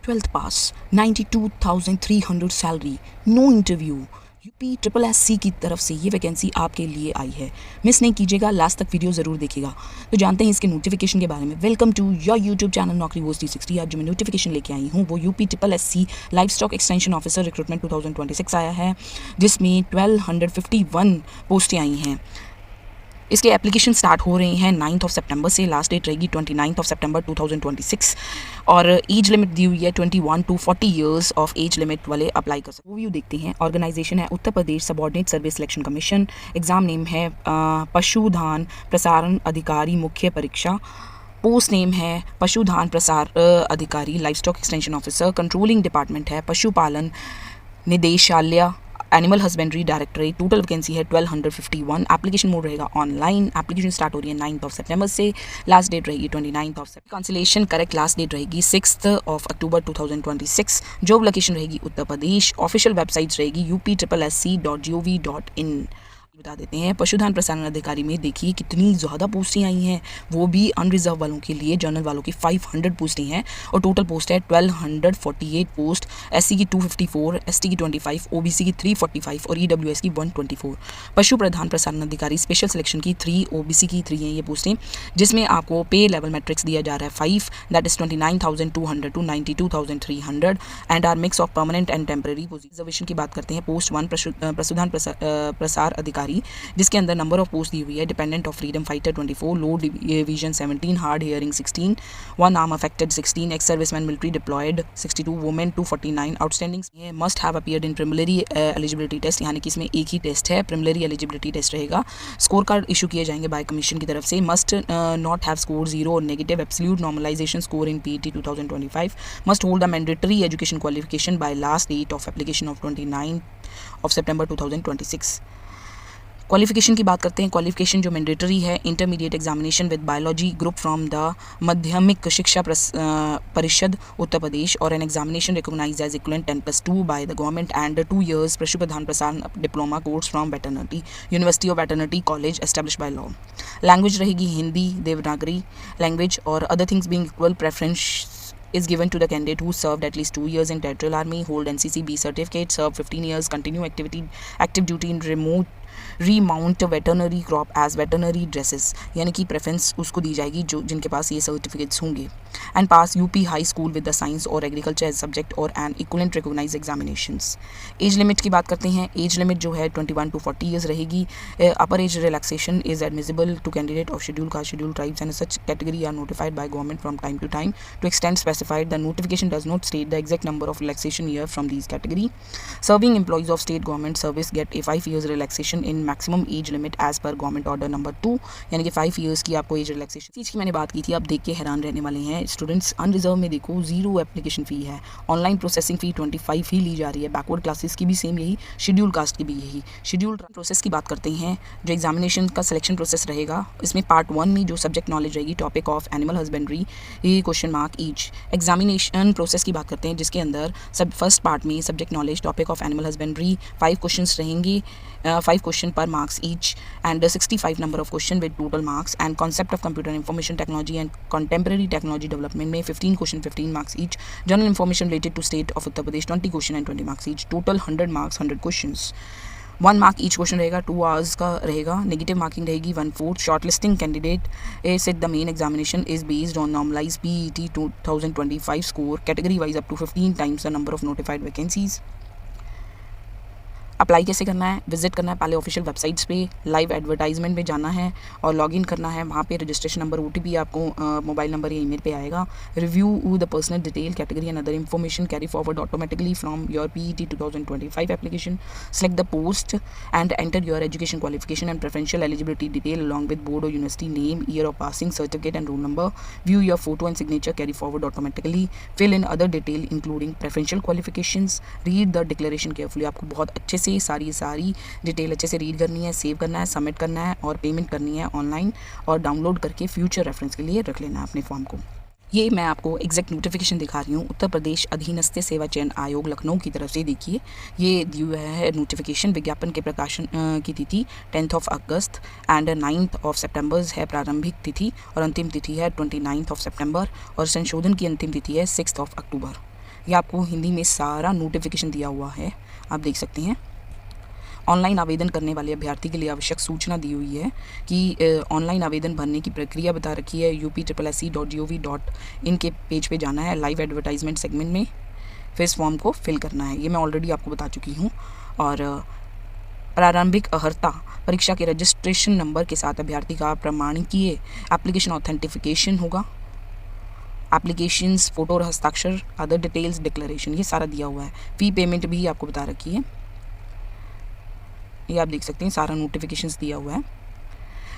12th पास, 92,300 salary, no interview. UP triple S C की तरफ से ये वैकेंसी आपके लिए आई है। मिस नहीं कीजिएगा, लास्ट तक वीडियो ज़रूर देखिएगा। तो जानते हैं इसके नोटिफिकेशन के बारे में। Welcome to your YouTube channel नौकरी वोज 360। आज जो मैं नोटिफिकेशन लेके आई हूँ वो UP triple S C livestock extension officer recruitment 2026 आया है, जिसमें 1251 पोस्टें आई हैं। इसके एप्लीकेशन स्टार्ट हो रहे हैं 9 सितंबर से, लास्ट डेट रहेगी 29 सितंबर 2026 और एज लिमिट दी हुई है 21 to 40 years of age limit वाले अप्लाई कर सकते हैं। व्यू देखते हैं। ऑर्गेनाइजेशन है Uttar Pradesh subordinate service selection commission. Exam name है पशुधन प्रसारण अधिकारी मुख्य परीक्षा। पोस्ट नेम है पशुधन प्रसार अधिकारी life stock extension officer. Controlling department है पशुपालन निदेशालय animal husbandry directorate. Total vacancy है 1251। एप्लीकेशन मोड रहेगा ऑनलाइन। एप्लीकेशन स्टार्ट हो रही है 9 सितंबर से, लास्ट डेट रहेगी 29 सितंबर। कांसिलेशन करेक्ट लास्ट डेट रहेगी 6 अक्टूबर 2026। जॉब लोकेशन रहेगी उत्तर प्रदेश। ऑफिशियल वेबसाइट रहेगी uptripplesc.gov.in। बता देते हैं पशुधन प्रसारण अधिकारी में देखिए कितनी ज़्यादा पोस्टें आई हैं, वो भी अनरिजर्व वालों के लिए। जनरल वालों की 500 पोस्टें हैं और टोटल पोस्ट है 1248 पोस्ट। एससी की 254, एसटी की 25, ओबीसी की 345 और ईडब्ल्यूएस की 124। पशु प्रधान प्रसारण अधिकारी स्पेशल सिलेक्शन की 3, ओबीसी की 3 हैं ये पोस्टें, जिसमें आपको पे लेवल मैट्रिक्स दिया जा रहा है 5, that is 29,200 to 92,300 and are mix of permanent and temporary. Reservation की बात करते हैं। पोस्ट 1 पशुधन प्रसार अधिकारी, जिसके अंदर नंबर ऑफ पोस्ट दी हुई है dependent of freedom fighter 24, low division 17, hard hearing 16, 1 arm affected 16, ex serviceman military deployed 62, women 249। Outstanding must have appeared in preliminary eligibility test, यानी कि इसमें एक ही टेस्ट है, प्रिमिलरी एलिजिबिलिटी टेस्ट रहेगा। स्कोर कार्ड इशू किए जाएंगे बाय कमीशन की तरफ से। मस्ट नॉट हैव स्कोर 0 और negative absolute normalization score in PET 2025। Must hold the mandatory education qualification by last date of application of 29 September 2026। Qualification की बात करते हैं। क्वालिफिकेशन जो मैंडेटरी है, intermediate examination with biology group from the Madhyamik Shiksha Parishad Uttar Pradesh और an examination recognized as equivalent 10+2 by the government and 2 years पशु प्रधान प्रसारण diploma course from veterinary university of veterinary college establish by law. Language रहेगी Hindi, Devanagari language और other things being equal preference is given to the candidate who served at least 2 years in Territorial Army, hold NCC B certificate, served 15 years, continue active duty in remount veterinary crop as veterinary dresses, यानी कि preference उसको दी जाएगी जो जिनके पास ये certificates होंगे। And pass UP high school with the science और agriculture as subject और an equivalent recognize examinations. Age limit की बात करते हैं। एज लिमिट जो है 21 to 40 ईयर्स रहेगी। Upper age relaxation is admissible to candidate of schedule caste, schedule tribes and such category are notified by government from time to time to extend specified. The notification does not state the exact number of relaxation year from these category. Serving employees of state government service get a 5 years relaxation in maximum age limit as per government order number 2, यानी कि 5 years की आपको age relaxation. चीज़ की मैंने बात की थी, अब देख के हैरान रहने वाले हैं। स्टूडेंट्स अनरिजर्व में देखो 0 एप्लीकेशन फ़ी है, ऑनलाइन प्रोसेसिंग फ़ी 25 ही ली जा रही है। बैकवर्ड क्लासेस की भी सेम यही, शेड्यूल कास्ट की भी यही। शेड्यूल प्रोसेस की बात करते हैं। जो एग्जामिनेशन का सिलेक्शन प्रोसेस रहेगा, इसमें पार्ट 1 में जो सब्जेक्ट नॉलेज रहेगी टॉपिक ऑफ एनिमल हस्बेंड्री, ये question mark each. Examination process की बात करते हैं, जिसके अंदर फर्स्ट पार्ट में subject knowledge topic of animal husbandry 5 questions रहेंगे, 5 क्वेश्चन पर marks each and 65 number of question with total marks. And concept of computer information technology and contemporary technology development में 15 question 15 marks each. General information related to state of Uttar Pradesh 20 question and 20 marks each. Total 100 marks 100 question. 1 mark each question रहेगा, 2 hours का रहेगा। Negative marking रहेगी 1/4। Short listing candidate set the main examination is based on normalize PET 2025 score category wise up to 15 times the number of notified vacancies. Apply कैसे करना है? Visit करना है पहले ऑफिशियल वेबसाइट्स पे, लाइव एडवर्टाइजमेंट में जाना है और लॉगिन करना है। वहाँ पे रजिस्ट्रेशन नंबर, ओटीपी आपको मोबाइल नंबर या ईमेल पे आएगा। Review the personal detail category and other information carry forward automatically from your PET 2025 application. Select the post and enter your education qualification and preferential eligibility detail along with board और university name, year of passing, certificate and roll number. View your photo and signature carry forward automatically. Fill in other detail including preferential qualifications. Read the declaration carefully. आपको बहुत अच्छे से सारी detail अच्छे से read करनी है, सेव करना है, सबमिट करना है और पेमेंट करनी है ऑनलाइन और डाउनलोड करके फ्यूचर रेफरेंस के लिए रख लेना है अपने फॉर्म को। ये मैं आपको एग्जैक्ट नोटिफिकेशन दिखा रही हूँ उत्तर प्रदेश अधीनस्थ सेवा चयन आयोग लखनऊ की तरफ से। देखिए ये दिया है नोटिफिकेशन। विज्ञापन के प्रकाशन की तिथि 10 अगस्त एंड 9 सितंबर है प्रारंभिक तिथि और अंतिम तिथि है 29 सितंबर और संशोधन की अंतिम तिथि है 6 अक्टूबर। ये आपको हिंदी में सारा नोटिफिकेशन दिया हुआ है, आप देख सकते हैं। ऑनलाइन आवेदन करने वाले अभ्यर्थी के लिए आवश्यक सूचना दी हुई है कि ऑनलाइन आवेदन भरने की प्रक्रिया बता रखी है। upsc.gov.in के पेज पे जाना है, लाइव एडवर्टाइजमेंट सेगमेंट में फिर इस फॉर्म को फिल करना है। ये मैं ऑलरेडी आपको बता चुकी हूँ। और प्रारंभिक अर्हता परीक्षा के रजिस्ट्रेशन नंबर के साथ अभ्यर्थी का प्रमाणिकीय एप्लीकेशन ऑथेंटिफिकेशन होगा। एप्लीकेशंस, फ़ोटो और हस्ताक्षर, अदर डिटेल्स, डिक्लेरेशन, ये सारा दिया हुआ है। फ़ी पेमेंट भी आपको बता रखी है, ये आप देख सकते हैं, सारा नोटिफिकेशंस दिया हुआ है।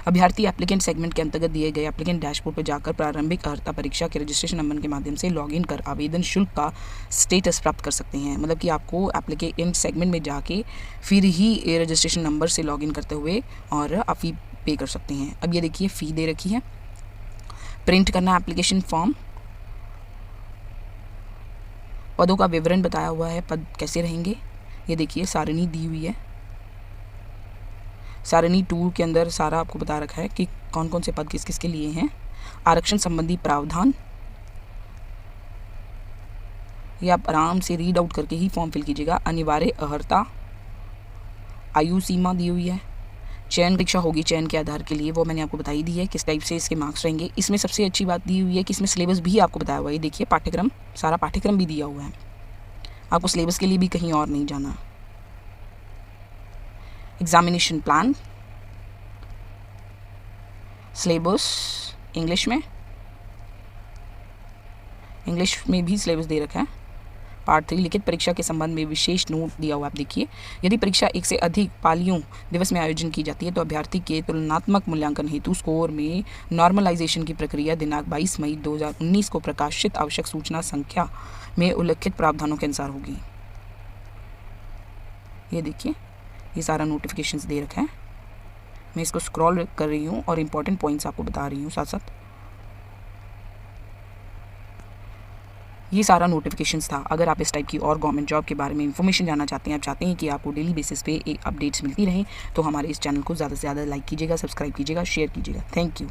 अभ्यर्थी एप्लीकेंट सेगमेंट के अंतर्गत दिए गए एप्लीकेंट डैशबोर्ड पर जाकर प्रारंभिक अर्हता परीक्षा के रजिस्ट्रेशन नंबर के माध्यम से लॉगिन कर आवेदन शुल्क का स्टेटस प्राप्त कर सकते हैं। मतलब कि आपको एप्लीकेंट सेगमेंट में जाके फिर ही रजिस्ट्रेशन नंबर से लॉगिन करते हुए और आप फ़ी पे कर सकते हैं। अब ये देखिए फ़ी दे रखी है, प्रिंट करना एप्लीकेशन फॉर्म, पदों का विवरण बताया हुआ है, पद कैसे रहेंगे, ये देखिए सारणी दी हुई है। सारणी 2 के अंदर सारा आपको बता रखा है कि कौन कौन से पद किस किस के लिए हैं। आरक्षण संबंधी प्रावधान, ये आप आराम से रीड आउट करके ही फॉर्म फिल कीजिएगा। अनिवार्य अर्हता, आयु सीमा दी हुई है। चयन परीक्षा होगी, चयन के आधार के लिए वो मैंने आपको बताई दी है, किस टाइप से इसके मार्क्स रहेंगे। इसमें सबसे अच्छी बात दी हुई है कि इसमें सिलेबस भी आपको बताया हुआ है। देखिए पाठ्यक्रम, सारा पाठ्यक्रम भी दिया हुआ है, आपको सिलेबस के लिए भी कहीं और नहीं जाना। एग्जामिनेशन प्लान, सिलेबस इंग्लिश में भी सिलेबस दे रखा है। पार्ट 3 लिखित परीक्षा के संबंध में विशेष नोट दिया हुआ, आप देखिए। यदि परीक्षा एक से अधिक पालियों दिवस में आयोजन की जाती है तो अभ्यर्थी के तुलनात्मक मूल्यांकन हेतु स्कोर में नॉर्मलाइजेशन की प्रक्रिया दिनांक 22 मई 2019 को प्रकाशित आवश्यक सूचना संख्या में उल्लिखित प्रावधानों के अनुसार होगी। ये देखिए, ये सारा नोटिफिकेशंस दे रखा है। मैं इसको स्क्रॉल कर रही हूँ और इम्पॉर्टेंट पॉइंट्स आपको बता रही हूँ साथ साथ। ये सारा नोटिफिकेशंस था। अगर आप इस टाइप की और गवर्नमेंट जॉब के बारे में इन्फॉर्मेशन जानना चाहते हैं, आप चाहते हैं कि आपको डेली बेसिस पे एक अपडेट्स मिलती रहें, तो हमारे इस चैनल को ज़्यादा से ज़्यादा लाइक कीजिएगा, सब्सक्राइब कीजिएगा, शेयर कीजिएगा। Thank you.